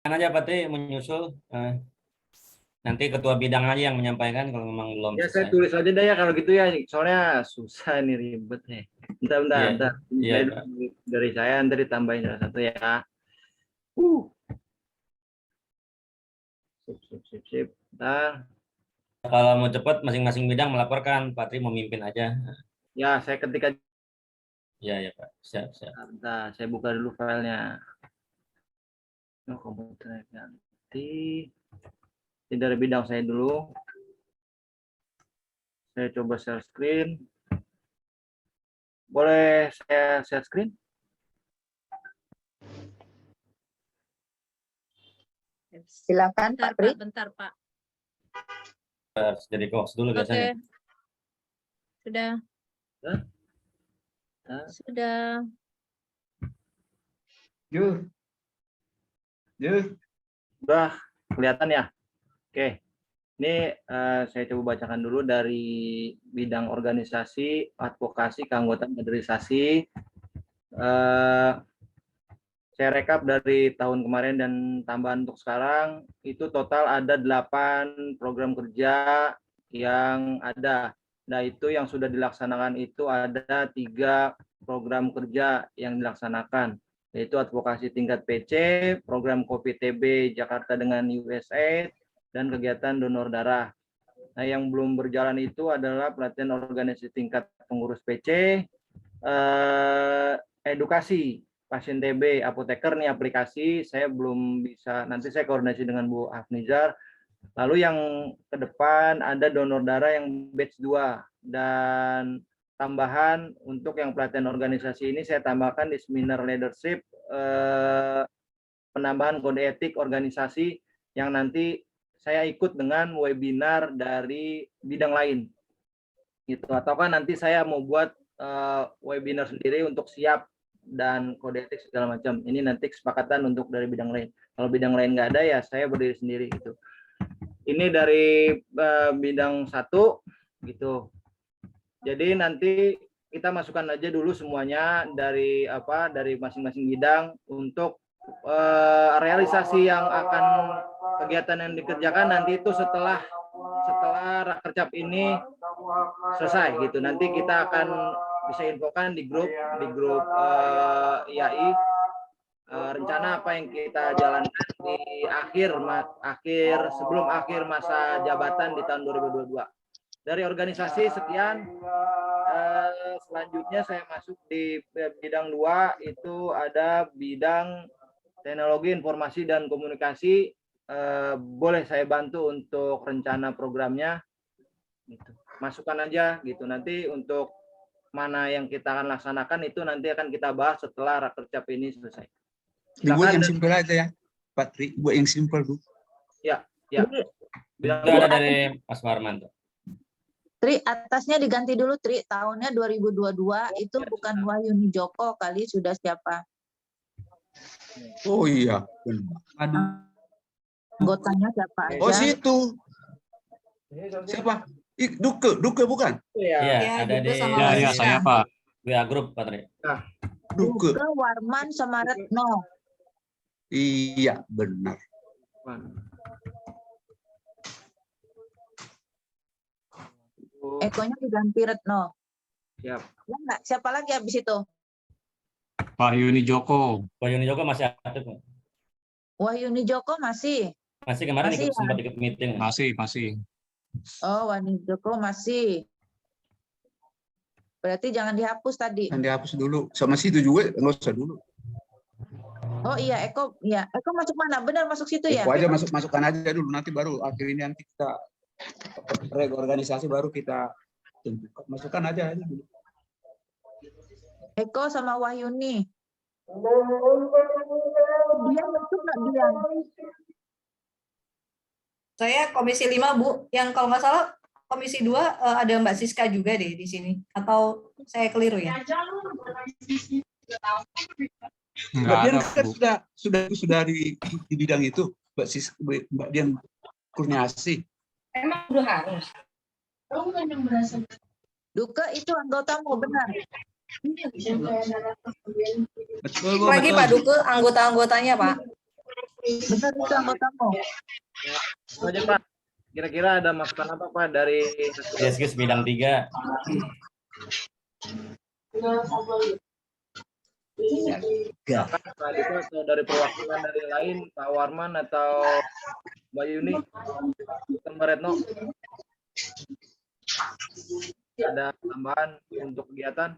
Kan aja Pak Tri menyusul. Nanti ketua bidang aja yang menyampaikan kalau memang belum Ya saya selesai. tulis aja deh ya kalau gitu ya, soalnya susah nih ribet nih. Bentar, Iya, bentar. iya, Pak. Dari saya nanti ditambahin salah satu ya. Sip. Bentar. Kalau mau cepat masing-masing bidang melaporkan, Pak Tri memimpin aja. Ya saya ketik aja. Iya, ya Pak. Siap. Bentar, saya buka dulu filenya. Oh, komputer ganti. Ini dari bidang saya dulu. Saya coba share screen. Boleh saya share screen? Silakan Pak Tri. Bentar, Pak. Harus jadi host dulu biasanya. Oke. Sudah. Sudah. Udah kelihatan ya? Oke. Ini saya coba bacakan dulu dari bidang organisasi, advokasi, keanggotaan, kaderisasi. Saya rekap dari tahun kemarin dan tambahan untuk sekarang, itu total ada 8 program kerja yang ada. Nah, itu yang sudah dilaksanakan itu ada 3 program kerja yang dilaksanakan, yaitu advokasi tingkat PC, program Kopi TB Jakarta dengan USAID, dan kegiatan donor darah. Nah, yang belum berjalan itu adalah pelatihan organisasi tingkat pengurus PC, edukasi pasien TB, apoteker nih aplikasi, saya belum bisa, nanti saya koordinasi dengan Bu Afnizar. Lalu yang ke depan ada donor darah yang batch 2, dan tambahan untuk yang pelatihan organisasi ini saya tambahkan di seminar leadership, penambahan kode etik organisasi yang nanti saya ikut dengan webinar dari bidang lain. Gitu. Ataukah nanti saya mau buat webinar sendiri untuk siap dan kode etik segala macam. Ini nanti kesepakatan untuk dari bidang lain. Kalau bidang lain nggak ada ya saya berdiri sendiri gitu. Ini dari bidang 1 gitu. Jadi nanti kita masukkan aja dulu semuanya dari masing-masing bidang untuk realisasi yang akan kegiatan yang dikerjakan nanti itu setelah Rakercap ini selesai gitu. Nanti kita akan bisa infokan di grup IAI rencana apa yang kita jalankan di sebelum akhir masa jabatan di tahun 2022. Dari organisasi sekian, selanjutnya saya masuk di bidang 2, itu ada bidang teknologi informasi dan komunikasi. Boleh saya bantu untuk rencana programnya gitu. Masukkan aja gitu, nanti untuk mana yang kita akan laksanakan itu nanti akan kita bahas setelah Rakercap ini selesai. Dibuat yang simpel aja ya, Pak Tri, buat yang simpel Bu. Ya. Itu ada dari Mas Marman. Tri, atasnya diganti dulu Tri, tahunnya 2022 itu bukan Wahyuni Joko kali, sudah siapa? Oh iya, benar. Anggotanya siapa aja? Oh situ. Siapa? Duke bukan? Iya, ada di saya Pak. WA grup Pak Tri. Duke. Warman sama Retno. Iya, benar. Ekonya diganti Retno. Siap. Ya, enggak? Siapa lagi habis itu? Wahyuni Joko. Wahyuni Joko masih aktif. Wahyuni Joko masih? Masih kemarin Masih, sempat ikut meeting. Masih. Oh, Wahyuni Joko masih. Berarti jangan dihapus tadi. Jangan dihapus dulu. Sama situ juga, nggak usah dulu. Oh iya, Eko masuk mana? Benar masuk situ ya? Eko aja masukkan aja dulu, nanti baru akhir ini nanti kita reorganisasi baru kita tentukan. Masukkan aja dulu. Eko sama Wahyuni. Dia masuk nggak dia? Saya Komisi 5, Bu. Yang kalau nggak salah Komisi 2 ada Mbak Siska juga deh di sini. Atau saya keliru ya? Mbak Dian kan sudah di bidang itu, Mbak Dian Kurniasi. Emang udah harus. Duke itu anggotamu, benar? Betul, Lagi Pak Duke, anggota-anggotanya Pak. Benar itu anggotamu. Itu aja Pak. Kira-kira ada masukan apa Pak dari Deskis bidang 3. Pak itu atau dari perwakilan dari lain, Pak Warman atau Mbak Yuni, atau Mbak Retno? Ada tambahan untuk kegiatan?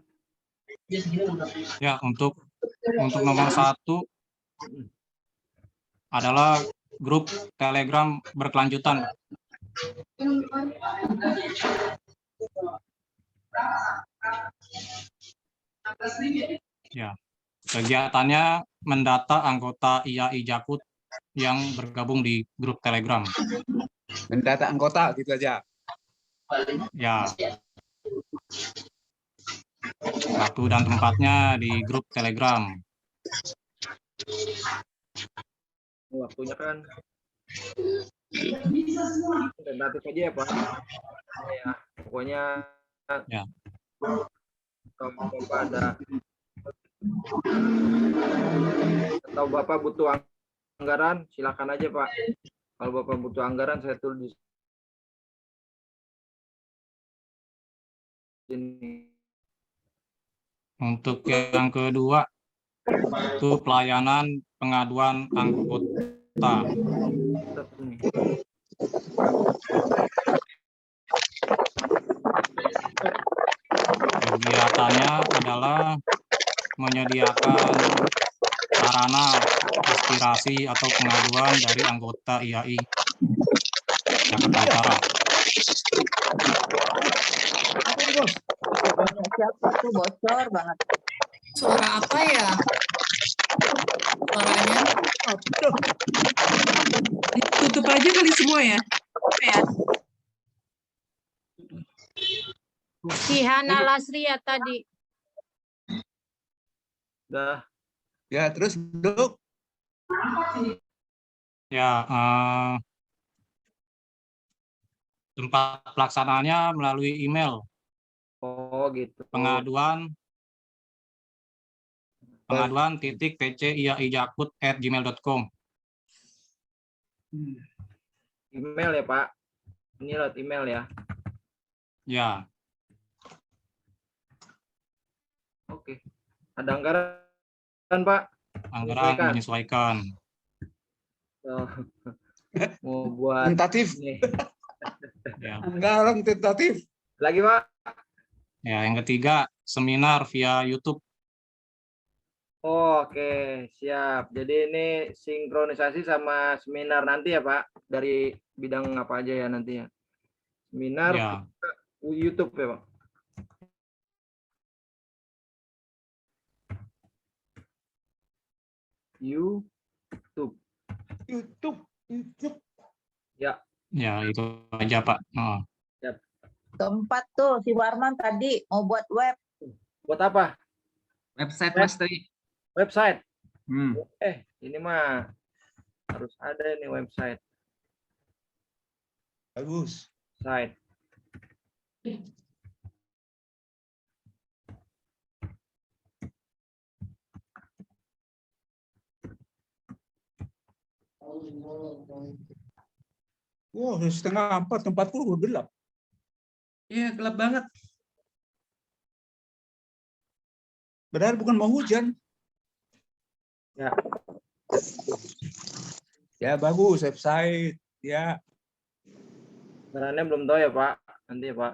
Ya, untuk nomor 1 adalah grup Telegram berkelanjutan. Ya, kegiatannya mendata anggota IAI Jakut yang bergabung di grup Telegram. Mendata anggota gitu aja. Ya, waktu dan tempatnya di grup Telegram. Waktunya kan tentatif aja ya Pak. Ya, pokoknya Ya. kalau Bapak ada atau Bapak butuh anggaran, silakan aja Pak. Kalau Bapak butuh anggaran, saya tulis di sini. Untuk yang kedua itu pelayanan pengaduan anggota. Kegiatannya adalah menyediakan sarana aspirasi atau pengaduan dari anggota IAI Jakarta Utara. Siapa tuh bocor banget. Suara apa ya? Suaranya. Ditutup aja kali semua ya. Ya. Si Hana Lasria tadi. Udah. Ya, terus Dok. Ya, tempat pelaksanaannya melalui email Oh gitu. pengaduan.pciaijakut@gmail.com. Email ya Pak. Ini lewat email ya. Ya, Oke. Ada anggaran Pak? anggaran menyesuaikan. Oh, mau buat Tentatif. ini. Ya. Anggaran tentatif. Lagi Pak? Ya, yang ketiga seminar via YouTube. Oh, oke, siap. Jadi ini sinkronisasi sama seminar nanti ya Pak? Dari bidang apa aja ya nanti ya? Seminar Ya, YouTube ya Pak? YouTube. Ya, ya itu aja Pak. Oh. Keempat tuh si Warman tadi mau buat web. buat apa? Website Mas Tri. Website. Hmm. Ini mah harus ada ini website. Bagus. Site. Wah, 3:30 tempatku udah gelap. Iya, gelap banget. Padahal bukan mau hujan. Ya. Ya bagus website. Ya. Anggarannya belum tahu ya Pak. Nanti ya Pak.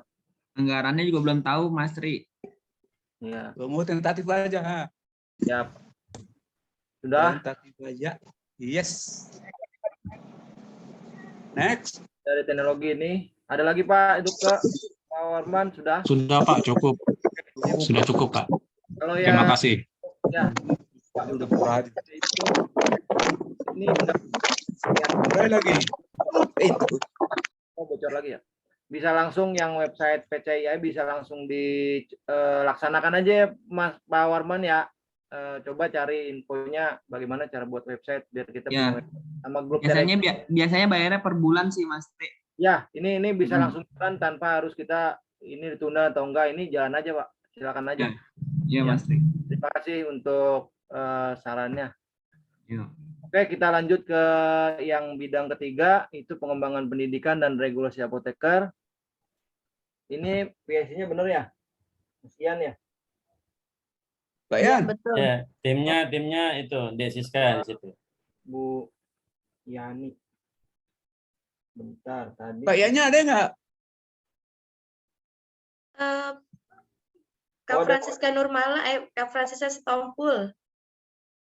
Anggarannya juga belum tahu Mas Tri. Ya. Mau tentatif aja. Siap. Sudah. Tentatif aja. Yes. Next. Dari teknologi ini. Ada lagi Pak itu Pak Warman sudah. Sudah Pak, cukup. Sudah cukup Pak. Kalau Terima yang kasih. ya Pak udah pernah. itu ini udah Mulai lagi. Itu. oh, bocor lagi ya. Bisa langsung yang website PCII bisa langsung dilaksanakan aja ya, Mas Pak Warman ya. Coba cari infonya bagaimana cara buat website biar kita Ya. punya sama grup. Biasanya bayarnya per bulan sih Mas Tri. Ya, ini bisa langsung jalan tanpa harus kita ini ditunda atau enggak. Ini jalan aja Pak. Silakan aja. Iya Mas Tri. Terima kasih untuk sarannya. Iya. Oke, kita lanjut ke yang bidang ketiga, itu pengembangan pendidikan dan regulasi apoteker. Ini PSC-nya benar ya? Sekian ya? Pak Iya, Yan, betul. Ya, timnya itu Desiska di situ. Bu Yani. Bentar, tadi. Pak Yannya ada nggak? Oh, Kak ada. Francisca Nurmala, Kak Francisca Setompul.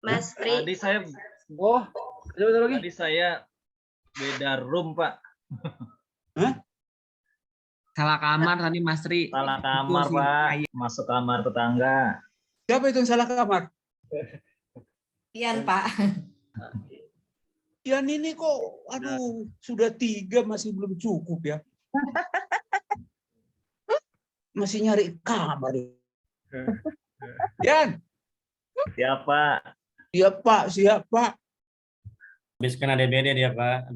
Mas Pri. Tadi saya Oh, sebentar lagi. tadi saya beda room, Pak. Salah kamar tadi Mas Tri. Salah kamar, Itu sih. Pak. Masuk kamar tetangga. Siapa itu yang salah kamar? Ian, Pak. Yan ini kok, aduh, sudah 3 masih belum cukup ya. Masih nyari kamar. Yan, Siapa? siapa? Habis kena DBD dia, Pak.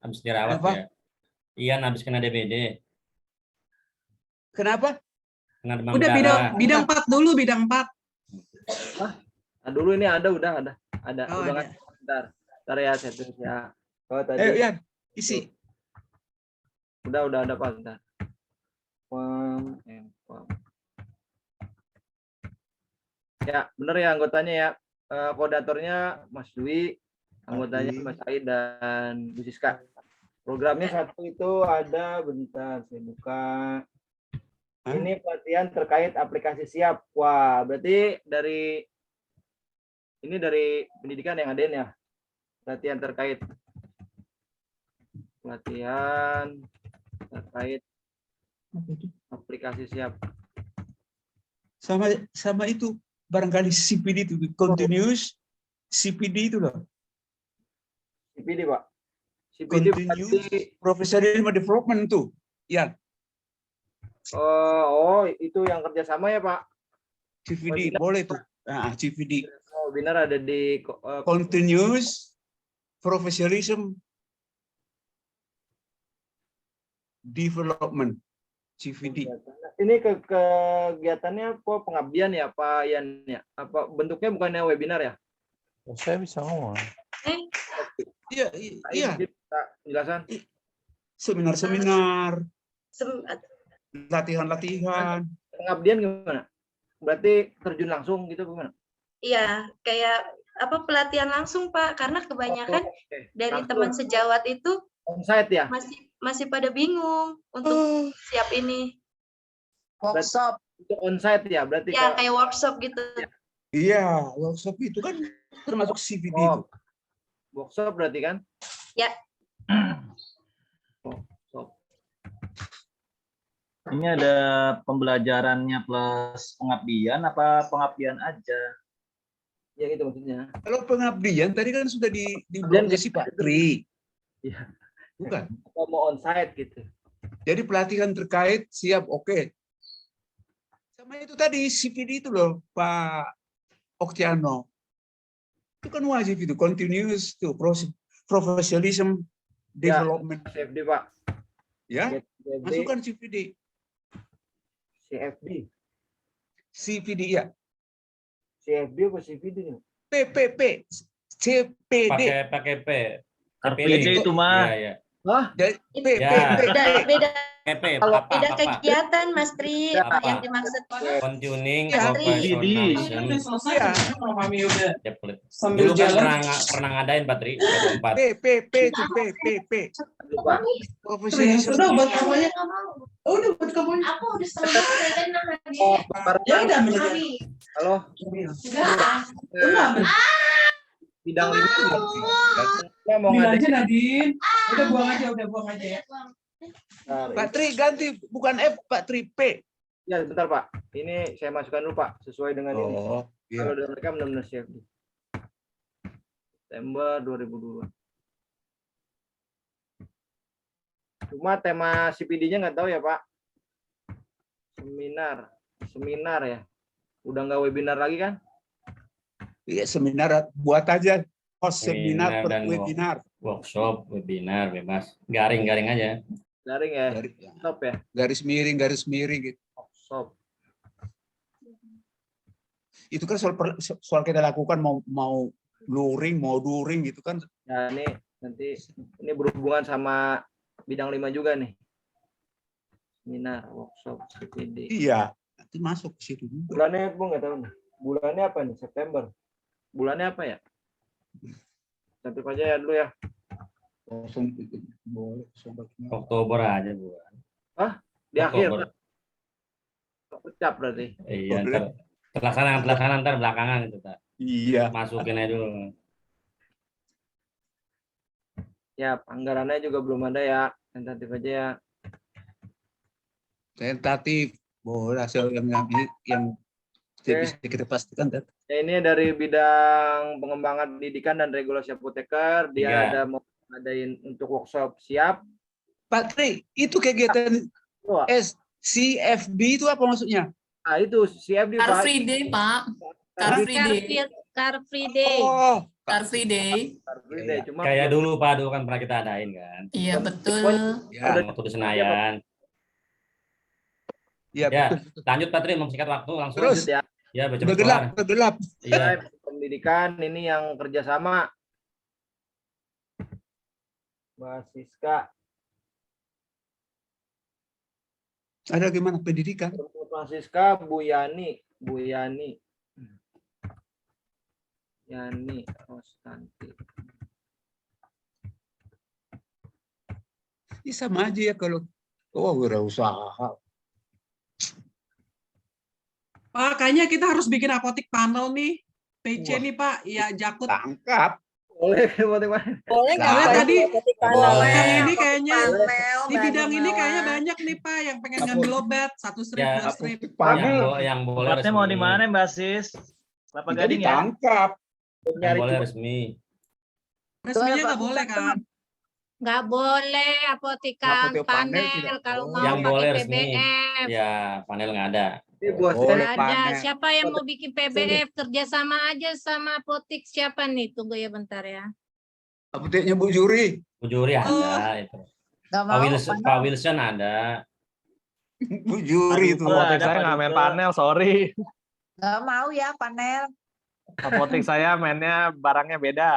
Habis dirawat Apa? ya. Ian habis kena DBD. Kenapa? Kena demam Udah berdarah. bidang 4 dulu, bidang 4. Nah, dulu ini ada, udah ada. Oh, Udah ada. nggak? Bentar ya, saya tulis ya. Oh, tadi. Yan, isi. Udah ada Pak. Bentar. Ya, benar ya anggotanya ya. Kodatornya Mas Dwi, anggotanya Mas Said dan Bu Siska. Programnya satu itu ada, bentar saya buka. Ini pelatihan terkait aplikasi siap. Wah, berarti dari pendidikan yang adain ya. Pelatihan terkait aplikasi siap. Sama itu barangkali CPD itu continuous CPD itu loh. CPD, Pak. CPD Continuous berarti, Professional Development tuh. Yan, itu yang kerjasama ya, Pak. CPD boleh tuh. Nah, CPD Oh, benar ada di Continuous Professionalism Development CPD. Ini kegiatannya apa, pengabdian ya, Pak Yan ya? Apa bentuknya bukannya webinar ya? Saya bisa ngomong. Iya. Penjelasan. Seminar-seminar, latihan-latihan. Pengabdian gimana? Berarti terjun langsung gitu gimana? Iya, kayak pelatihan langsung Pak, karena kebanyakan dari Langsung. teman sejawat itu Onsite ya? masih pada bingung untuk siap ini. Workshop. Itu onsite ya? Berarti Ya, kayak workshop gitu. Iya, workshop itu kan termasuk CPD itu. workshop berarti kan? Ya. Workshop. Ini ada pembelajarannya plus pengabdian apa pengabdian aja? Ya gitu maksudnya. Kalau pengabdian tadi kan sudah di blognya si Pak Tri. Iya. Bukan. Atau mau onsite gitu. Jadi pelatihan terkait siap, oke. Sama itu tadi CPD itu loh Pak Oktiano. Itu kan wajib itu continuous tuh professionalism development. CFD Pak. Ya, CFD, masukkan CPD. CFD. CPD ya. CFD apa CPD nih? PPP. CPD. Pakai P. RPD itu mah. Iya. Hah? Beda PP, beda kegiatan Mas Tri Apa? yang dimaksud. Continuing Ya, professionalism. Selesai. Ya, pelit. Sambil Dulu kan jalan. pernah ngadain Patri, empat. PPP itu PPP. Lupa. Professionalism. Udah buat kamunya. Oh, udah buat kamunya. Aku udah setengah Ya udah ambil aja. Halo. Bidang ini. Mau Ambil ngadain. aja Nadine. Udah buang aja ya. Pak Tri ganti bukan F, Pak Tri P. Ya, bentar Pak. Ini saya masukkan dulu Pak, sesuai dengan ini. Oh, Kalau iya. dari mereka benar-benar CFD. September 2022. Cuma tema CPD-nya nggak tahu ya Pak. Seminar ya. Udah nggak webinar lagi kan? Iya, seminar buat aja host Seminar seminar per dan webinar. Workshop, webinar, bebas. Garing-garing aja. Daring ya. Stop ya. Garis miring gitu. Stop. Itu kan soal kita lakukan mau luring, moduring gitu kan. Ya ini nanti ini berhubungan sama bidang 5 juga nih. Seminar, workshop, CPD. Iya, nanti masuk ke situ juga. Bulannya Bung nggak tahu nih. Bulannya apa nih? September. Bulannya apa ya? Satu aja ya dulu ya. Kosong itu boleh sobat. Oktober aja bulan. Di akhir. Oktober. Pecap berarti. Iya, ntar pelaksanaan ntar belakangan itu, tak. Iya. Masukin aja dulu. Ya, anggarannya juga belum ada ya. Tentatif aja ya. Tentatif boleh hasil yang bisa kita pastikan. Ya, ini dari bidang pengembangan pendidikan dan regulasi apoteker. Dia Iya. ada mau ngadain untuk workshop siap. Pak Tri, itu kegiatan Wah. CFB itu apa maksudnya? Nah, itu CFD Car Pak. Free Day, Pak. Car Free Day. Car Free Day. Oh, Car Free Day. Cuma Kayak dulu Pak, dulu kan pernah kita adain kan. Iya, betul. ya, Waktu di Senayan. ya, Ya, betul. lanjut Pak Tri, mempersingkat waktu langsung. Terus ya. Ya, baca udah gelap, udah gelap. Iya. Pendidikan ini yang kerjasama Mbak Siska, Ada gimana pendidikan? Mbak Siska, Bu Yani, Yani Rostanti. Ini sama aja ya kalau wirausaha. Pak, kayaknya kita harus bikin apotik panel nih. PC Wah. nih Pak, ya Jakut. Tangkap. Boleh, boleh. Boleh nggak Nah, Pak? tadi Boleh. yang ini kayaknya Panel, di bidang ini kayaknya Mbak banyak nih Pak yang pengen ngambil obat 1 strip, Ya, 2 strip. yang boleh Tempatnya mau resmi. di mana, Mbak Sis? Kelapa Kita Gading ya? ditangkap. Yang boleh resmi. Resminya nggak boleh kan? Nggak boleh apotikan Apotek panel panel tidak kalau boleh. mau Yang boleh pakai resmi. PBF. Ya, panel nggak ada. Ini buat Boleh Nggak ada. panel. Siapa yang mau bikin PBF kerjasama aja sama apotik siapa nih? Tunggu ya bentar ya. Apoteknya Bu Juri. Bu Juri ada itu. Nggak Pak mau. Wilson, panel. Pak Wilson ada. Bu Juri itu. Apotek saya nggak main panel, sorry. Nggak mau ya panel. Apotek saya mainnya barangnya beda.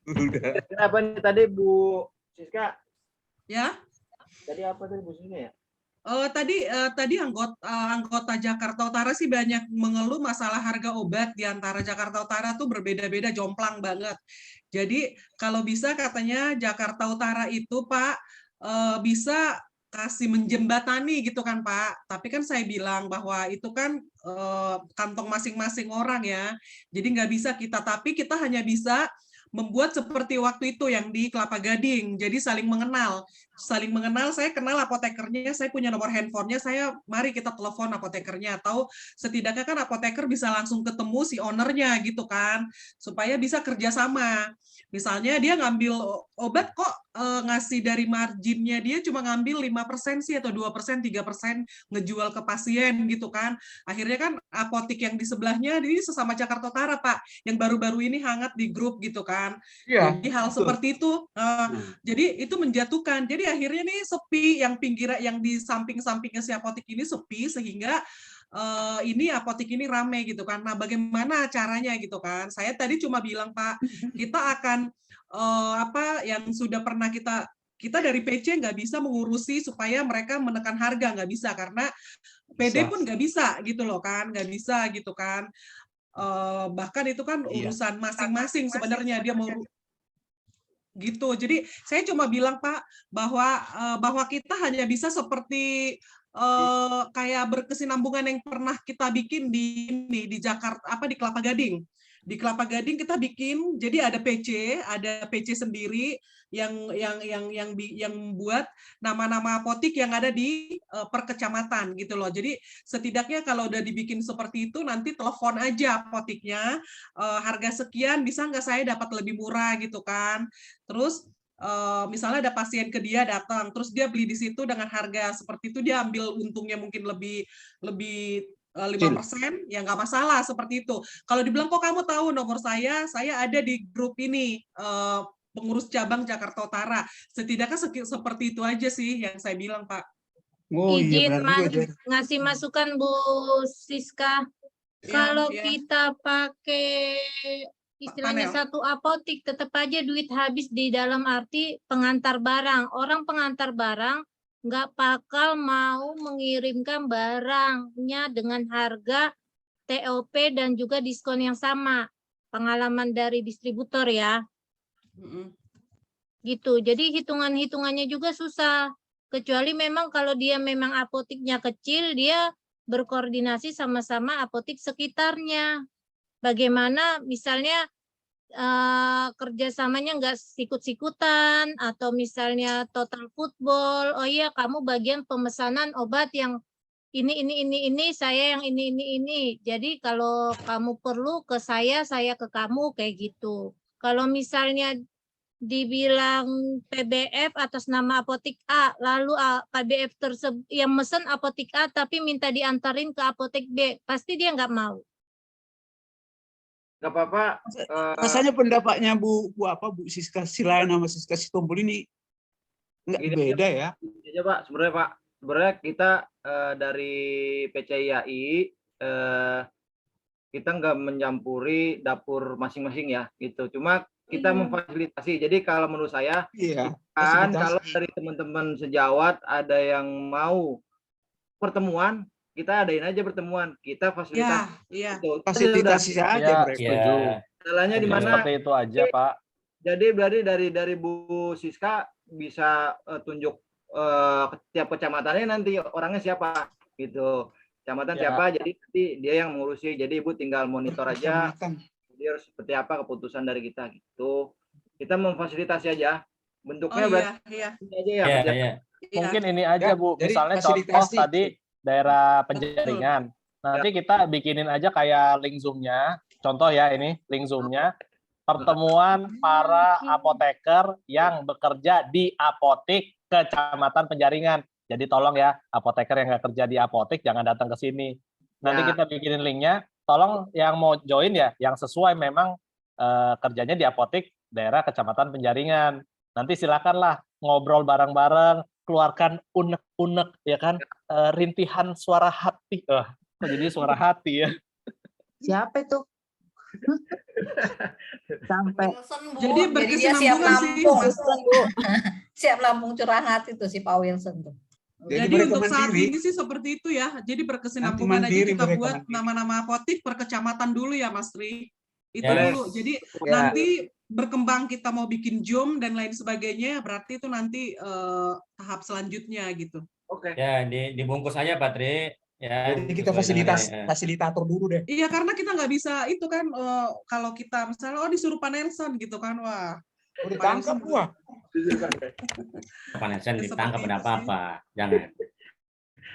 Udah. apa nih tadi Bu Siska? Ya. Tadi apa tadi Bu Siska ya? Tadi anggota Jakarta Utara sih banyak mengeluh masalah harga obat di antara Jakarta Utara tuh berbeda-beda, jomplang banget. Jadi kalau bisa katanya Jakarta Utara itu Pak bisa kasih menjembatani gitu kan Pak. Tapi kan saya bilang bahwa itu kan kantong masing-masing orang ya. Jadi nggak bisa kita, tapi kita hanya bisa membuat seperti waktu itu yang di Kelapa Gading. Jadi saling mengenal. Saling mengenal, saya kenal apotekernya, saya punya nomor handphonenya, mari kita telepon apotekernya. Atau setidaknya kan apoteker bisa langsung ketemu si ownernya gitu kan. Supaya bisa kerjasama. Misalnya dia ngambil obat kok ngasih dari marginnya dia cuma ngambil 5% sih atau 2%, 3% ngejual ke pasien gitu kan. Akhirnya kan apotik yang di sebelahnya ini sesama Jakarta Utara Pak, yang baru-baru ini hangat di grup gitu kan. Iya. Jadi hal seperti itu jadi itu menjatuhkan. Jadi akhirnya nih sepi yang yang di samping-sampingnya si apotik ini sepi sehingga ini apotik ini rame gitu kan. Nah, bagaimana caranya gitu kan? Saya tadi cuma bilang Pak, kita akan apa yang sudah pernah kita dari PC nggak bisa mengurusi supaya mereka menekan harga, nggak bisa karena PD pun nggak bisa gitu loh kan, nggak bisa gitu kan. Bahkan itu kan urusan masing-masing sebenarnya dia mau gitu. Jadi saya cuma bilang Pak bahwa kita hanya bisa seperti kayak berkesinambungan yang pernah kita bikin di Jakarta di Kelapa Gading. Di Kelapa Gading kita bikin jadi ada PC sendiri yang buat nama-nama apotik yang ada di per kecamatan gitu loh. Jadi setidaknya kalau udah dibikin seperti itu nanti telepon aja apotiknya harga sekian bisa nggak saya dapat lebih murah gitu kan. Terus misalnya ada pasien ke dia datang, terus dia beli di situ dengan harga seperti itu, dia ambil untungnya mungkin lebih 5%, ya nggak masalah seperti itu. Kalau dibilang kok kamu tahu nomor saya ada di grup ini pengurus cabang Jakarta Utara. Setidaknya seperti itu aja sih yang saya bilang Pak. Izin ngasih masukan Bu Siska. Kalau kita pakai istilahnya Panel. satu apotik tetap aja duit habis di dalam arti pengantar barang. Orang pengantar barang nggak bakal mau mengirimkan barangnya dengan harga TOP dan juga diskon yang sama. Pengalaman dari distributor ya. Gitu. Jadi hitungan-hitungannya juga susah. Kecuali memang kalau dia memang apotiknya kecil, dia berkoordinasi sama-sama apotik sekitarnya. Bagaimana misalnya kerjasamanya nggak sikut-sikutan atau misalnya total football. Oh iya, kamu bagian pemesanan obat yang ini, saya yang ini. Jadi kalau kamu perlu ke saya ke kamu kayak gitu. Kalau misalnya dibilang PBF atas nama apotik A, lalu PBF tersebut yang mesen apotik A tapi minta diantarin ke apotek B, pasti dia nggak mau. Nggak apa-apa. Rasanya pendapatnya Bu Siska Silayan sama Siska Sitompul ini nggak beda ya? Iya Pak, sebenarnya kita dari PCIAI kita nggak mencampuri dapur masing-masing ya, gitu. Cuma kita memfasilitasi. Jadi kalau menurut saya, kan kalau dari teman-teman sejawat ada yang mau pertemuan, kita adain aja pertemuan, kita fasilitasi. Iya. Fasilitasi aja, setuju. Salahnya di mana? Seperti itu aja, Pak. Jadi berarti dari Bu Siska bisa tunjuk setiap kecamatannya nanti orangnya siapa gitu. Kecamatan siapa, jadi nanti dia yang mengurusi. Jadi Ibu tinggal monitor aja. Dia harus seperti apa keputusan dari kita gitu. Kita memfasilitasi aja. Bentuknya berarti ini aja ya. Mungkin ini aja Bu, misalnya contoh tadi daerah penjaringan. Nanti kita bikinin aja kayak link Zoom-nya. Contoh ya ini link Zoom-nya. Pertemuan para apoteker yang bekerja di apotik Kecamatan Penjaringan. Jadi tolong ya, apoteker yang nggak kerja di apotik jangan datang ke sini. Nanti kita bikinin linknya. Tolong yang mau join ya, yang sesuai memang kerjanya di apotik daerah Kecamatan Penjaringan. Nanti silakanlah ngobrol bareng-bareng, keluarkan unek-unek ya kan, rintihan suara hati. Kok jadi suara hati ya? Siapa itu? Sampai. Jadi dia siap berkesinambungan nampung. sih. Siap nampung curahan hati tuh si Pak Wilson tuh. Jadi untuk saat ini sih seperti itu ya. Jadi berkesinambungan aja kita buat nama-nama apotik per kecamatan dulu ya Mas Tri. Itu dulu. Jadi nanti berkembang kita mau bikin Zoom dan lain sebagainya, berarti itu nanti tahap selanjutnya gitu. Oke. Ya, dibungkus aja Pak Tri. Ya, jadi kita fasilitator dulu deh. Iya, karena kita nggak bisa itu kan kalau kita misalnya disuruh Pak Nelson gitu kan, wah. Ditangkap gua. Pak Nelson ditangkap ada apa-apa, jangan.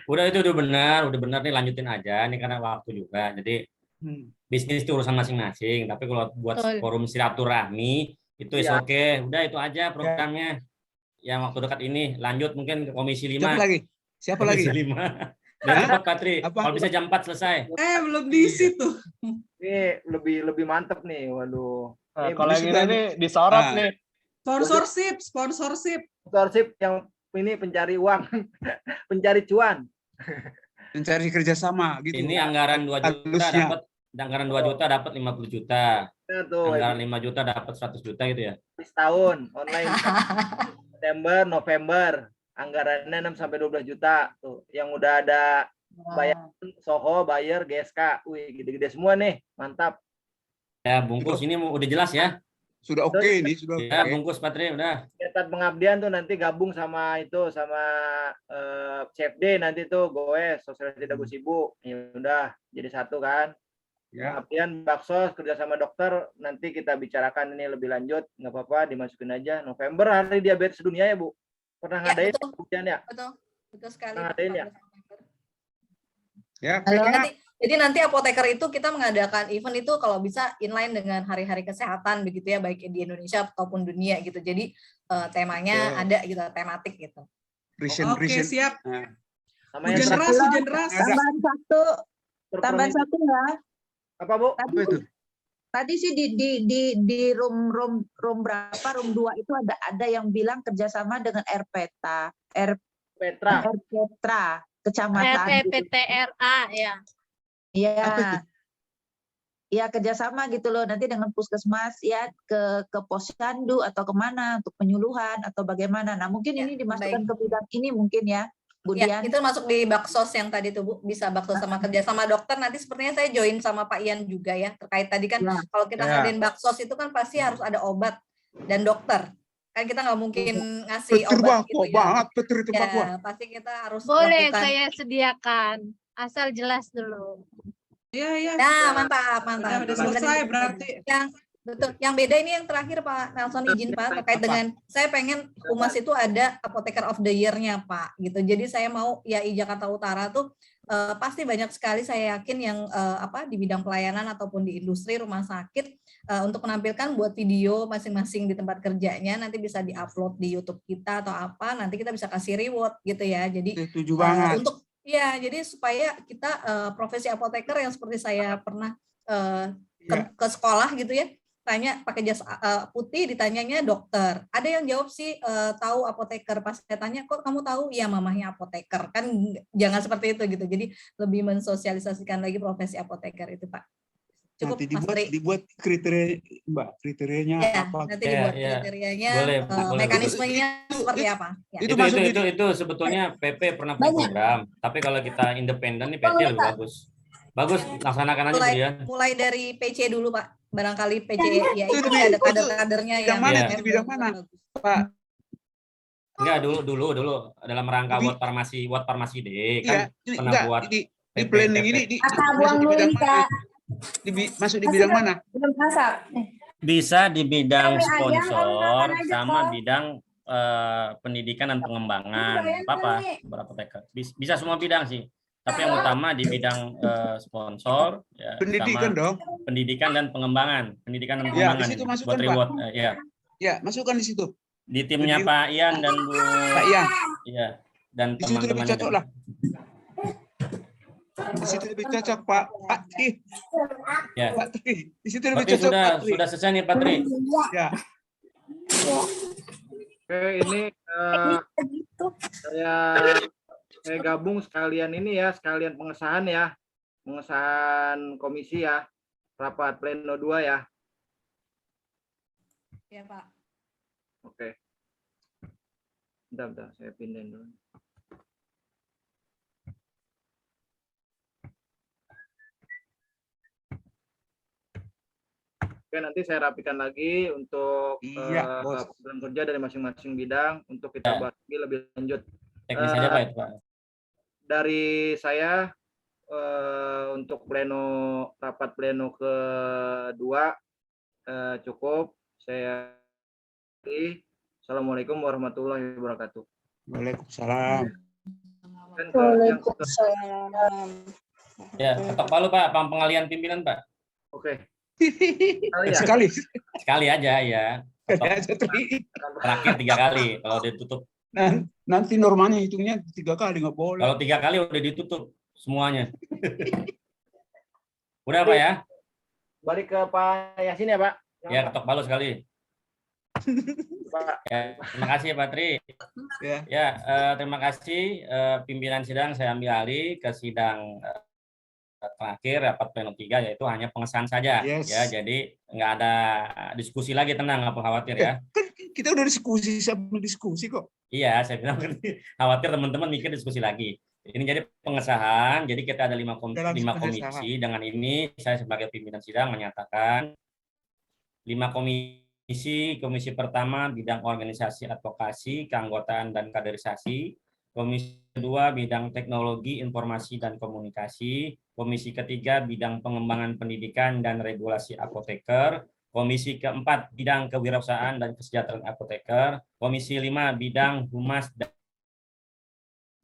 Udah itu udah benar nih, lanjutin aja nih karena waktu juga. Jadi bisnis itu urusan masing-masing, tapi kalau buat forum silaturahmi itu oke. Udah itu aja programnya. Yang waktu dekat ini lanjut mungkin ke Komisi 5. Siapa lagi? Komisi 5. Dan cepat Patri, kalau bisa jam 4 selesai. Belum diisi tuh. Ini lebih mantep nih, waduh. Kalau yang ini disorot nih. Sponsorship yang ini pencari uang, pencari cuan. Mencari kerjasama gitu. Ini anggaran 2 juta dapat, anggaran 2 juta dapat 50 juta. Anggaran 5 juta dapat 100 juta gitu ya. Setahun online. September, November. Anggarannya 6 sampai 12 juta tuh. Yang udah ada bayar Soho, Bayer, GSK. Wih, gede-gede semua nih. Mantap. Ya, bungkus ini udah jelas ya. Sudah oke ini, sudah oke. Ya, bungkus Patri udah. Kegiatan pengabdian tuh nanti gabung sama CFD nanti tuh goes sosial tidak sibuk. Ya udah jadi satu kan. Ya. Pengabdian baksos kerja sama dokter nanti kita bicarakan ini lebih lanjut, nggak apa-apa dimasukin aja. November hari diabetes dunia ya Bu. Pernah ngadain pengabdian ya? Betul sekali. Ngadain ya? Ya. Jadi nanti apoteker itu kita mengadakan event itu kalau bisa inline dengan hari-hari kesehatan begitu ya, baik di Indonesia ataupun dunia gitu. Jadi temanya ada gitu, tematik gitu. Oke, siap. Hujan deras. Tambahan satu ya. Apa Bu? Apa itu? Tadi sih di room berapa? Room 2 itu ada yang bilang kerjasama dengan RPETA. RPETA, kecamatan. RPPTRA ya. Iya. ya kerjasama gitu loh, nanti dengan puskesmas ya ke posyandu atau kemana untuk penyuluhan atau bagaimana. Nah mungkin ini dimasukkan ke bidang ini mungkin ya, Bu Ya, Dian. itu masuk di baksos yang tadi tuh Bu, bisa baksos sama kerja sama dokter. Nanti sepertinya saya join sama Pak Ian juga ya, terkait tadi kan kalau kita ngadain baksos itu kan pasti harus ada obat dan dokter. Kan kita nggak mungkin ngasih obat gitu ya. Ya, pasti kita harus Boleh melakukan. saya sediakan, asal jelas dulu. Iya. Nah, mantap. Udah selesai berarti. Betul. Yang beda ini yang terakhir Pak Nelson, izin Pak, terkait dengan saya pengen Humas itu ada Apoteker of the Year-nya Pak, gitu. Jadi saya mau YAI Jakarta Utara tuh pasti banyak sekali saya yakin yang di bidang pelayanan ataupun di industri rumah sakit untuk menampilkan buat video masing-masing di tempat kerjanya, nanti bisa diupload di YouTube kita atau apa, nanti kita bisa kasih reward gitu ya. Jadi untuk jadi supaya kita profesi apoteker yang seperti saya pernah ke sekolah gitu ya, tanya pakai jas putih, ditanyanya dokter. Ada yang jawab sih tahu apoteker. Pas saya tanya, kok kamu tahu? Ya mamahnya apoteker. Kan jangan seperti itu gitu. Jadi lebih mensosialisasikan lagi profesi apoteker itu Pak. Cukup nanti dibuat kriteria Mbak, kriterianya apa? Nanti dibuat kriterianya, mekanismenya seperti apa? Ya. Itu sebetulnya PP pernah punya program. Tapi kalau kita independen nih PC lebih bagus. Bagus, laksanakan aja Bu Dian. Mulai dari PC dulu Pak. Barangkali PC ya itu ada kader-kadernya yang di bidang mana Pak? Enggak, dulu dalam rangka World Pharmacy Day kan pernah buat di planning ini masuk di bidang mana? Masuk di bidang mana? Bisa di bidang sponsor sama bidang pendidikan dan pengembangan. Berapa TK? Bisa semua bidang sih. Tapi yang utama di bidang sponsor, ya, pendidikan dong. Pendidikan dan pengembangan, Ya, di situ masukkan buat reward, Pak. Ya, masukkan di situ. Di timnya Pak Ian dan Bu. Pak Ian. Iya. Dan di situ lebih cocok lah. Di situ lebih cocok Pak Tri. Ya. Pak Tri. Di situ lebih cocok sudah, Pak Tri. Sudah selesai nih Pak Tri. Ya. Oke, ini saya gabung sekalian ini ya, sekalian pengesahan ya. Pengesahan komisi ya. Rapat pleno 2 ya. Iya, Pak. Oke. Bentar, saya pindahin dulu. Oke, nanti saya rapikan lagi untuk program kerja dari masing-masing bidang untuk kita bahas lebih lanjut. Teknis aja Pak itu Pak. Dari saya untuk rapat pleno kedua cukup. Saya Assalamualaikum warahmatullahi wabarakatuh. Waalaikumsalam. Waalaikumsalam. Ya, ketok palu Pak, pengalian pimpinan Pak. Oke. Sekali aja ya. Terakhir 3 kali kalau ditutup. Nanti normalnya hitungnya 3 kali, nggak boleh. Kalau 3 kali udah ditutup semuanya. Udah Pak ya? Balik ke Pak Yasin ya Pak. Ya, ketok palu sekali. Pak. Ya, terima kasih ya Pak Tri. Ya, terima kasih pimpinan sidang. Saya ambil alih ke sidang terakhir rapat pleno 3, yaitu hanya pengesahan saja. Ya, jadi nggak ada diskusi lagi, tenang, nggak perlu khawatir ya. Kan kita udah diskusi kok. Iya, saya bilang khawatir teman-teman mikir diskusi lagi. Ini jadi pengesahan, jadi kita ada 5 komisi. Dengan ini saya sebagai pimpinan sidang menyatakan 5 komisi. Komisi pertama bidang organisasi advokasi, keanggotaan dan kaderisasi. Komisi kedua bidang teknologi, informasi dan komunikasi. Komisi ketiga bidang pengembangan pendidikan dan regulasi apoteker. Komisi keempat bidang kewirausahaan dan kesejahteraan apoteker. Komisi 5 bidang humas dan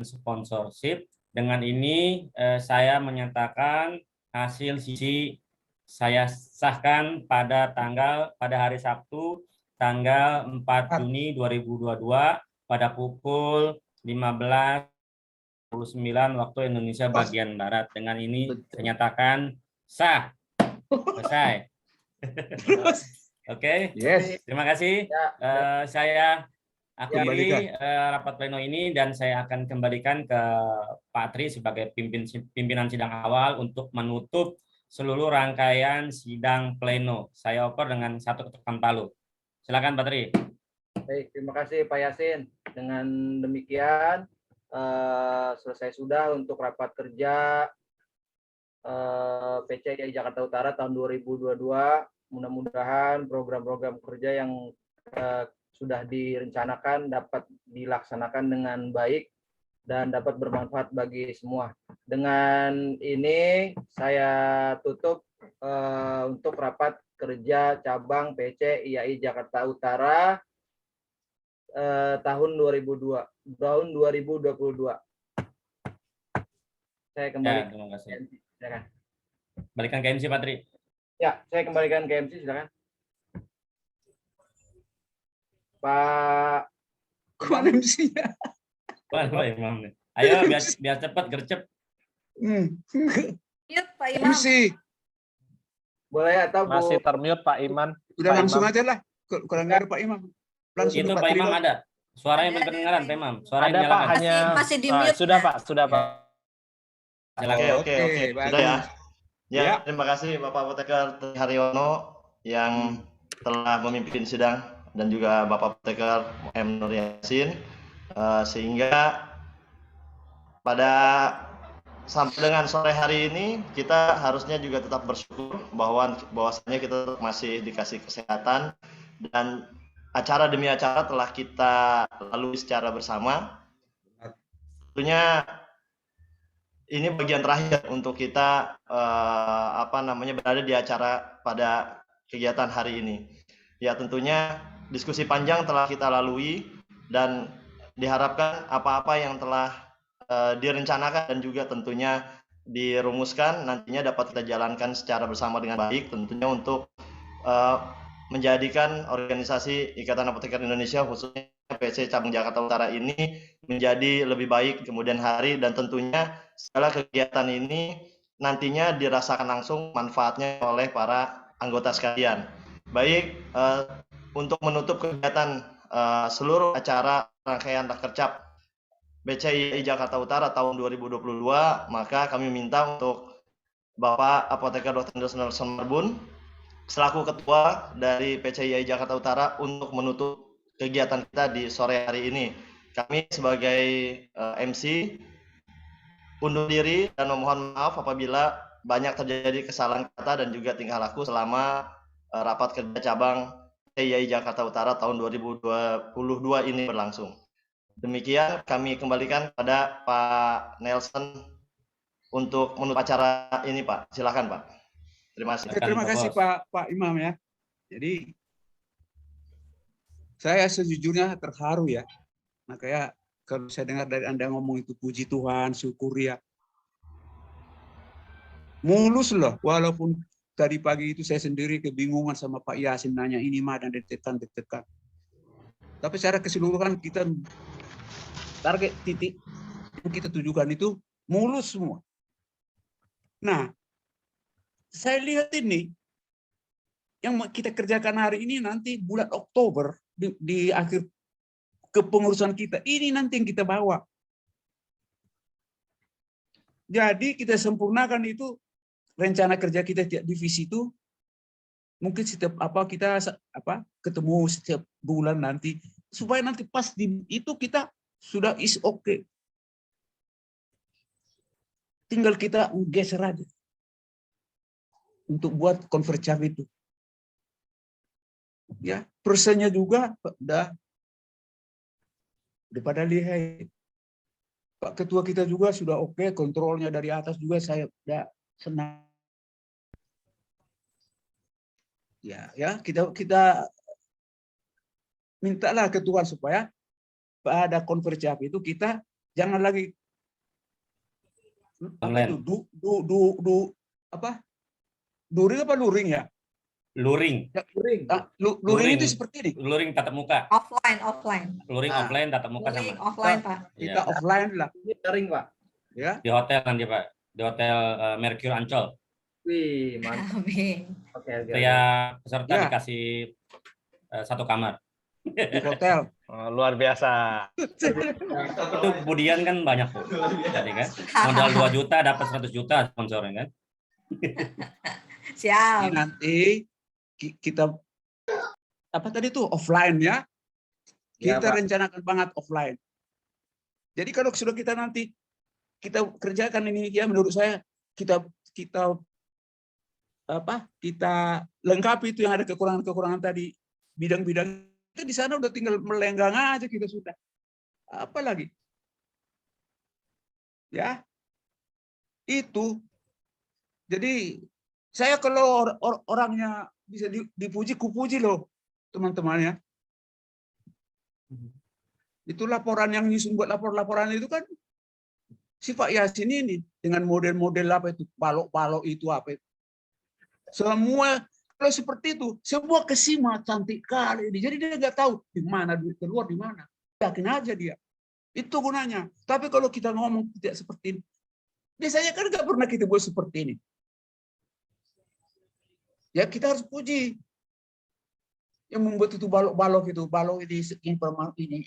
sponsorship. Dengan ini saya menyatakan hasil sisi saya sahkan pada hari Sabtu tanggal 4 Juni 2022 pada pukul 15.09 waktu Indonesia bagian Barat. Dengan ini saya nyatakan sah. Selesai. Oke. Terima kasih. Saya akhiri rapat pleno ini dan saya akan kembalikan ke Pak Tri sebagai pimpinan sidang awal untuk menutup seluruh rangkaian sidang pleno. Saya oper dengan 1 ketukan palu. Silakan Pak Tri. Baik, terima kasih Pak Yasin. Dengan demikian selesai sudah untuk rapat kerja PCI Jakarta Utara tahun 2022. Mudah-mudahan program-program kerja yang sudah direncanakan dapat dilaksanakan dengan baik dan dapat bermanfaat bagi semua. Dengan ini saya tutup untuk rapat kerja cabang PC IAI Jakarta Utara tahun 2022. Saya kembali. Ya, terima kasih. Silakan. Balikan ke MC Pak Tri. Ya, saya kembalikan ke MC, silakan. Pak Kemana MC-nya? Pak Imam. Ayo biar cepat gercep. Mute Pak Imam. MC. Boleh atau Bu? Masih termute Pak Iman. Udah Pak langsung Imam. aja lah. Kalau nggak ada Pak Imam. Langsung Itu ke Pak Imam Tri. ada. Suaranya berkedengaran Pak Imam. Suaranya Ada Pak, nyalakan. hanya Masih di mute. sudah Pak, sudah Pak. Silakan. Oke. bagus. Sudah ya. Ya, Ya. terima kasih Bapak Apoteker Haryono yang telah memimpin sidang dan juga Bapak Apoteker M. Nur Yasin, sehingga pada sampai dengan sore hari ini kita harusnya juga tetap bersyukur bahwasanya kita masih dikasih kesehatan dan acara demi acara telah kita lalui secara bersama. Tentunya ini bagian terakhir untuk kita berada di acara pada kegiatan hari ini. Ya, tentunya diskusi panjang telah kita lalui dan diharapkan apa-apa yang telah direncanakan dan juga tentunya dirumuskan nantinya dapat kita jalankan secara bersama dengan baik, tentunya untuk menjadikan organisasi Ikatan Apoteker Indonesia khususnya PC Cabang Jakarta Utara ini menjadi lebih baik kemudian hari, dan tentunya segala kegiatan ini nantinya dirasakan langsung manfaatnya oleh para anggota sekalian. Baik, untuk menutup kegiatan seluruh acara rangkaian Rakercap PCI Jakarta Utara tahun 2022, maka kami minta untuk Bapak Apoteker Dr. Nelson Marbun selaku ketua dari PCI Jakarta Utara untuk menutup kegiatan kita di sore hari ini. Kami sebagai MC undur diri dan memohon maaf apabila banyak terjadi kesalahan kata dan juga tingkah laku selama rapat kerja cabang PCI Jakarta Utara tahun 2022 ini berlangsung. Demikian kami kembalikan pada Pak Nelson untuk menutup acara ini, Pak. Silakan, Pak. Terima kasih. Terima kasih Pak Imam ya. Jadi saya sejujurnya terharu ya. Makanya kalau saya dengar dari Anda ngomong itu puji Tuhan, syukur ya. Mulus loh, walaupun tadi pagi itu saya sendiri kebingungan sama Pak Yasin nanya ini mah dan ditekan. Tapi secara keseluruhan kita target titik yang kita tujukan itu mulus semua. Nah, saya lihat ini yang kita kerjakan hari ini nanti bulan Oktober di akhir kepengurusan kita ini nanti yang kita bawa. Jadi kita sempurnakan itu rencana kerja kita tiap divisi itu mungkin setiap kita ketemu setiap bulan nanti supaya nanti pas di itu kita sudah is okay. Tinggal kita geser aja untuk buat Konfercap itu. Ya, persennya juga udah pada lihat. Pak Ketua kita juga sudah oke, kontrolnya dari atas juga saya udah senang. Ya, kita mintalah Ketua supaya pada Konfercap itu kita jangan lagi luring ya? Luring. Ya, luring. Luring itu seperti ini. Luring tatap muka. Offline. Luring offline tatap muka Luring sama. offline, Pak. Kita offline lah. Ini daring, Pak. Ya. Di hotel nanti Pak. Di hotel Mercure Ancol. Wih, mantap. Amin. Oke. Setiap peserta Ya. dikasih satu kamar. Di hotel. Luar biasa. Itu kemudian kan banyak tuh. Jadi kan modal 2 juta dapat 100 juta sponsornya kan. Siap. Ini nanti kita apa tadi tuh offline ya. Ya, Kita Pak. rencanakan banget offline. Jadi kalau sudah kita nanti kita kerjakan ini ya, menurut saya kita lengkapi itu yang ada kekurangan-kekurangan tadi, bidang-bidang itu di sana udah tinggal melenggang aja kita sudah. Apa lagi? Ya. Itu. Jadi saya kalau orangnya bisa dipuji, kupuji loh teman-temannya. Itu laporan yang nyusun buat laporan itu kan si Pak Yasin ini dengan model-model apa itu, balok-balok itu apa itu. Semua kalau seperti itu, semua kesimak cantik kali ini. Jadi dia nggak tahu di mana duit keluar, di mana. Yakin aja dia. Itu gunanya. Tapi kalau kita ngomong tidak seperti ini, biasanya kan nggak pernah kita buat seperti ini. Ya kita harus puji. Yang membuat itu balok ini.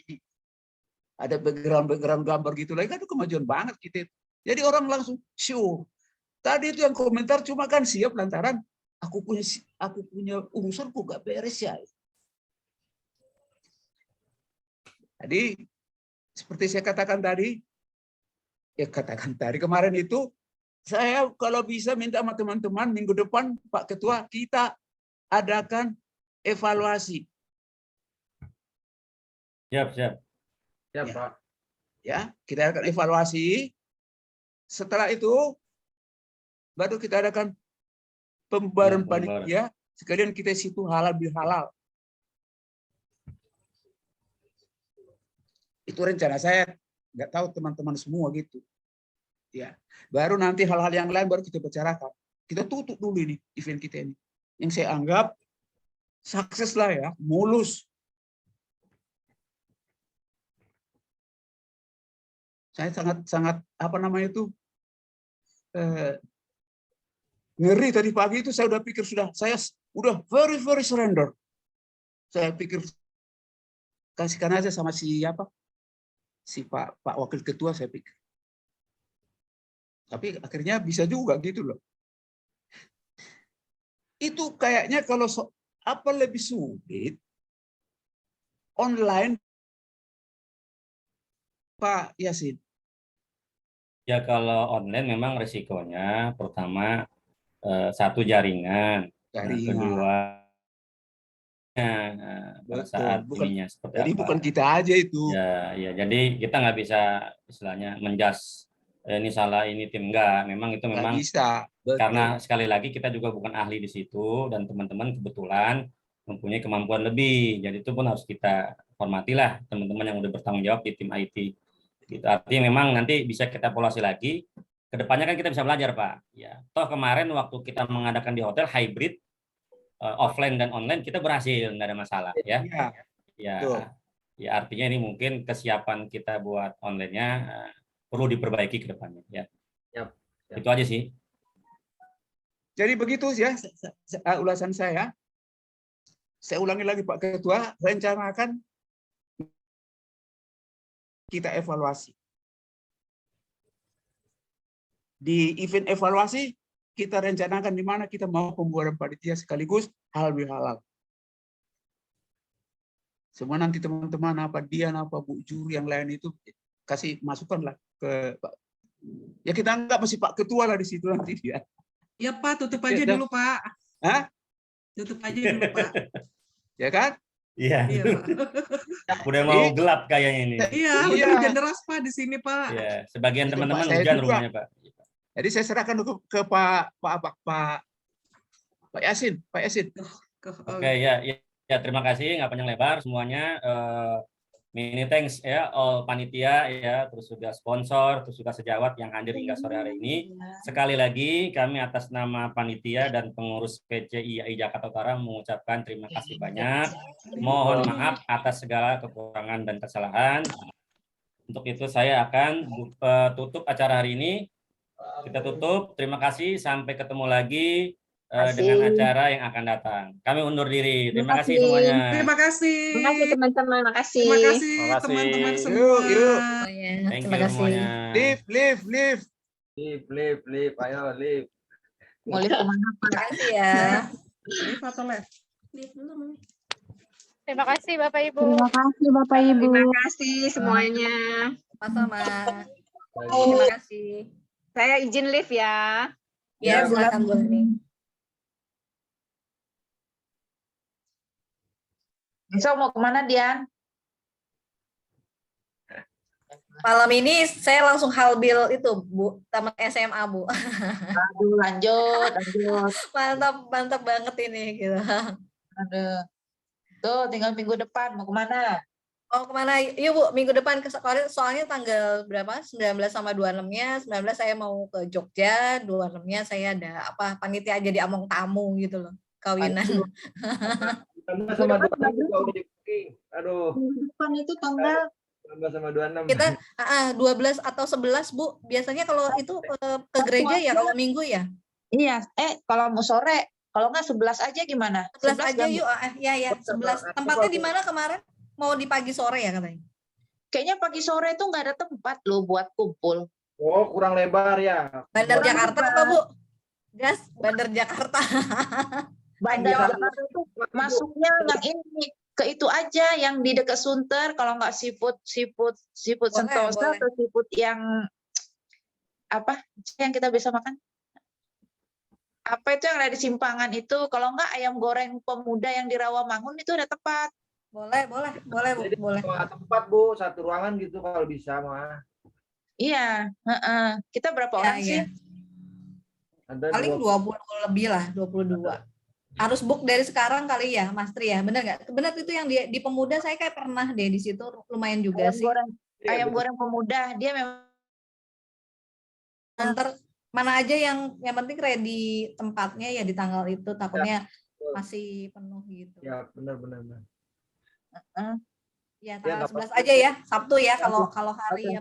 Ada background gambar gitu lagi, kan itu kemajuan banget kita. Jadi orang langsung sure. Tadi itu yang komentar cuma kan siap lantaran aku punya urusan kok gak beres ya. Jadi seperti saya katakan tadi, kemarin itu saya kalau bisa minta sama teman-teman minggu depan Pak Ketua kita adakan evaluasi. Siap. Ya, Pak. Ya, kita akan evaluasi. Setelah itu baru kita adakan pembaharan panitia, sekalian kita situ halal bihalal. Itu rencana saya, nggak tahu teman-teman semua gitu. Ya, baru nanti hal-hal yang lain baru kita bicarakan. Kita tutup dulu ini event kita ini. Yang saya anggap sukses lah ya, mulus. Saya sangat apa namanya itu ngeri tadi pagi itu saya udah pikir saya udah very surrender. Saya pikir kasihkan aja sama si Pak Wakil Ketua saya pikir. Tapi akhirnya bisa juga gitu loh. Itu kayaknya kalau lebih sulit online Pak Yasin. Ya kalau online memang resikonya pertama satu jaringan, kedua pada saat ininya seperti jadi apa. Bukan kita aja itu. Ya, jadi kita nggak bisa istilahnya menjas ini salah ini tim enggak. Memang itu memang bisa. Karena sekali lagi kita juga bukan ahli di situ dan teman-teman kebetulan mempunyai kemampuan lebih. Jadi itu pun harus kita hormatilah teman-teman yang udah bertanggung jawab di tim IT. Gitu. Artinya memang nanti bisa kita evaluasi lagi. Kedepannya kan kita bisa belajar, Pak. Ya, toh kemarin waktu kita mengadakan di hotel hybrid offline dan online kita berhasil, nggak ada masalah ya. Ya artinya ini mungkin kesiapan kita buat online-nya perlu diperbaiki ke depannya ya. Itu aja sih. Jadi begitu ya ulasan saya. Saya ulangi lagi Pak Ketua, rencanakan kita evaluasi. Di event evaluasi kita rencanakan di mana kita mau pembuaran panitia sekaligus halal bihalal. Semua nanti teman-teman apa Dian apa Bu Juru yang lain itu kasih masukan lah ke Pak. Ya kita anggap masih Pak Ketua lah di situ nanti dia. Ya Pak, tutup aja dulu Pak. Hah? Tutup aja dulu Pak. Ya kan? Iya. Iya, Pak. Udah mau gelap kayaknya ini. Iya, hujan deras Pak di sini Pak. Iya, sebagian teman-teman hujan rumahnya Pak. Jadi saya serahkan dulu ke Pak Yasin, Pak Yasin. Oke, ya, terima kasih, nggak panjang lebar semuanya. Many thanks ya all panitia ya, terus juga sponsor, terus juga sejawat yang hadir hingga sore hari ini. Sekali lagi kami atas nama panitia dan pengurus PCIAI Jakarta Utara mengucapkan terima kasih banyak. Mohon maaf atas segala kekurangan dan kesalahan. Untuk itu saya akan tutup acara hari ini. Kita tutup. Terima kasih. Sampai ketemu lagi dengan acara yang akan datang. Kami undur diri. Terima kasih semuanya. Terima kasih. Terima kasih teman-teman. Makasih. Terima kasih teman-teman semua. Yuk. Thank you semuanya. Live. Live. Ayo live. Mau live kemana Pak? Terima kasih ya. Live atau live? Terima kasih Bapak Ibu. Terima kasih Bapak Ibu. Terima kasih semuanya. Sama-sama. Terima kasih. Saya izin live ya. Ya, silakan Bu Leni. Besok mau kemana Dian? Malam ini saya langsung halbil itu Bu, tamat SMA Bu. Aduh, lanjut. Mantap banget ini gitu. Aduh. Tuh, tinggal minggu depan mau kemana? Oh, kemana? Yuk Bu, minggu depan ke sekolah, soalnya tanggal berapa? 19 sama 26-nya. 19 saya mau ke Jogja, 26-nya saya ada panitia jadi among tamu gitu loh, kawinan. Sama 26 juga udah di booking. Aduh. Minggu depan itu tanggal 19 sama 26. Kita 12 atau 11 Bu. Biasanya kalau itu ke gereja ya kalau minggu ya. Iya, kalau mau sore, kalau nggak 11 aja gimana? 11 aja yuk. Ya 11. Tempatnya di mana kemarin? Mau di pagi sore ya katanya? Kayaknya pagi sore itu nggak ada tempat loh buat kumpul. Oh, kurang lebar ya. Bandar Jakarta apa Bu? Gas, Bandar Jakarta. Bandar Jakarta itu masuknya yang ini ke itu aja yang di dekat Sunter, kalau nggak seafood Sentosa atau seafood yang apa yang kita bisa makan? Apa itu yang ada di Simpangan itu? Kalau nggak ayam goreng pemuda yang di Rawamangun itu ada tempat. Boleh Bu. Jadi, boleh. Tempat Bu, satu ruangan gitu kalau bisa mah. Iya, kita berapa orang sih? Ada paling 20 lebih lah, 22. Harus book dari sekarang kali ya, Mas Tri ya. Benar nggak? Benar itu yang di Pemuda saya kayak pernah deh di situ, lumayan juga sih. Ayam goreng Pemuda, dia memang ntar mana aja yang penting ready tempatnya ya di tanggal itu, takutnya masih penuh gitu. Ya, benar. Ya, tanggal 11 aja ya, Sabtu ya, kalau hari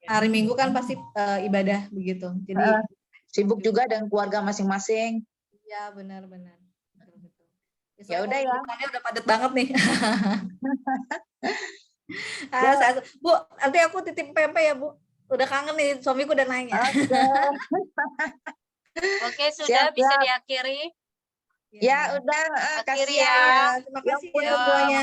hari Minggu kan pasti ibadah begitu. Jadi sibuk juga dengan keluarga masing-masing. Iya, benar. Ya udah ya. Udah padat banget nih. Bu, nanti aku titip pempek ya Bu. Udah kangen nih, suamiku udah nanya. Oke, sudah bisa diakhiri. Ya udah, kasih ya. Terima kasih ya semuanya.